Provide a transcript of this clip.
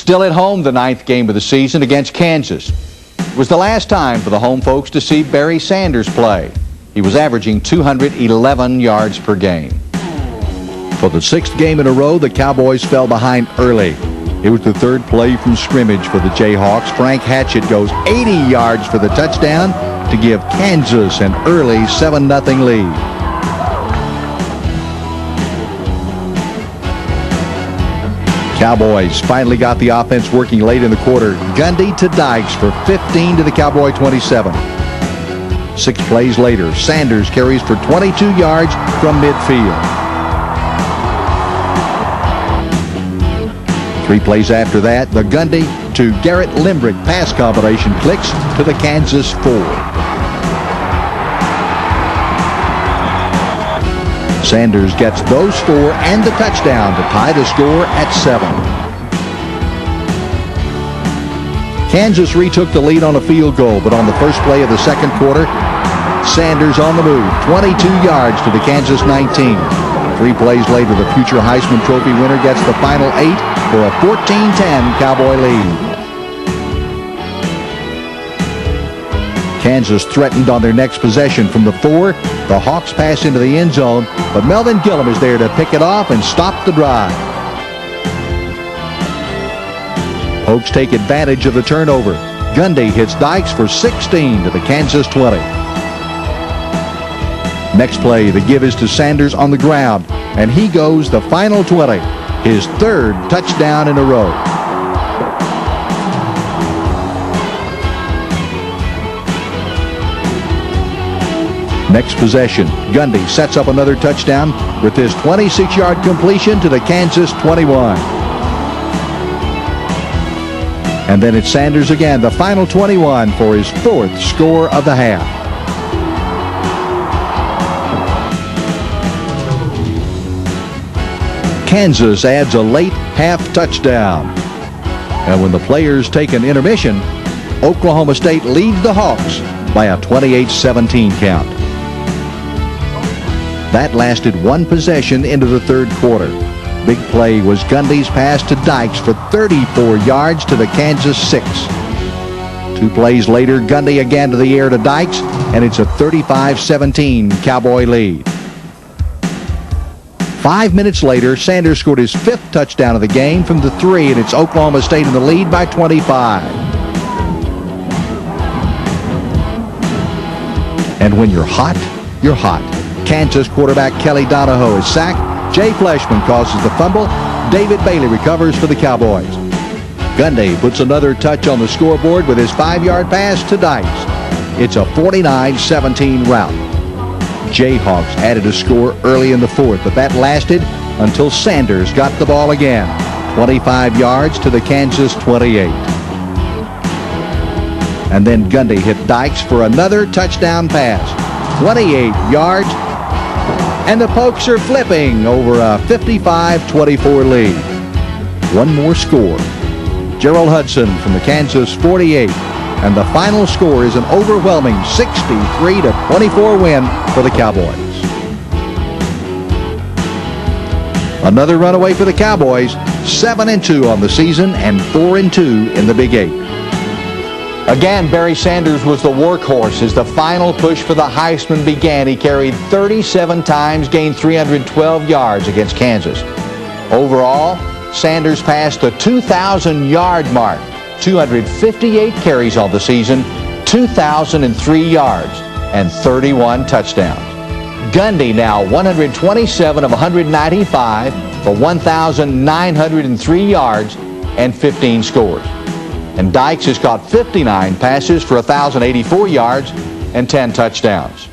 Still at home, the 9th game of the season against Kansas. It was the last time for the home folks to see Barry Sanders play. He was averaging 211 yards per game. For the 6th game in a row, the Cowboys fell behind early. It was the 3rd play from scrimmage for the Jayhawks. Frank Hatchett goes 80 yards for the touchdown to give Kansas an early 7-0 lead. Cowboys finally got the offense working late in the quarter. Gundy to Dykes for 15 to the Cowboy 27. 6 plays later, Sanders carries for 22 yards from midfield. 3 plays after that, the Gundy to Garrett Limbrick pass combination clicks to the Kansas 4. Sanders gets those 4 and the touchdown to tie the score at 7. Kansas retook the lead on a field goal, but on the first play of the 2nd quarter, Sanders on the move, 22 yards to the Kansas 19. 3 plays later, the future Heisman Trophy winner gets the final 8 for a 14-10 Cowboy lead. Kansas threatened on their next possession from the 4. The Hawks pass into the end zone, but Melvin Gillum is there to pick it off and stop the drive. Hawks take advantage of the turnover. Gundy hits Dykes for 16 to the Kansas 20. Next play, the give is to Sanders on the ground, and he goes the final 20, his 3rd touchdown in a row. Next possession, Gundy sets up another touchdown with his 26-yard completion to the Kansas 21. And then it's Sanders again, the final 21 for his 4th score of the half. Kansas adds a late half touchdown. And when the players take an intermission, Oklahoma State leads the Hawks by a 28-17 count. That lasted 1 possession into the 3rd quarter. Big play was Gundy's pass to Dykes for 34 yards to the Kansas 6. 2 plays later, Gundy again to the air to Dykes, and it's a 35-17 Cowboy lead. 5 minutes later, Sanders scored his 5th touchdown of the game from the 3, and it's Oklahoma State in the lead by 25. And when you're hot, you're hot. Kansas quarterback Kelly Donahoe is sacked. Jay Fleshman causes the fumble. David Bailey recovers for the Cowboys. Gundy puts another touch on the scoreboard with his 5-yard pass to Dykes. It's a 49-17 rout. Jayhawks added a score early in the 4th, but that lasted until Sanders got the ball again. 25 yards to the Kansas 28. And then Gundy hit Dykes for another touchdown pass. 28 yards. And the Pokes are flipping over a 55-24 lead. One more score. Gerald Hudson from the Kansas 48. And the final score is an overwhelming 63-24 win for the Cowboys. Another runaway for the Cowboys, 7-2 on the season and 4-2 in the Big 8. Again, Barry Sanders was the workhorse as the final push for the Heisman began. He carried 37 times, gained 312 yards against Kansas. Overall, Sanders passed the 2,000-yard mark, 258 carries on the season, 2,003 yards, and 31 touchdowns. Gundy now 127 of 195 for 1,903 yards and 15 scores. And Dykes has caught 59 passes for 1,084 yards and 10 touchdowns.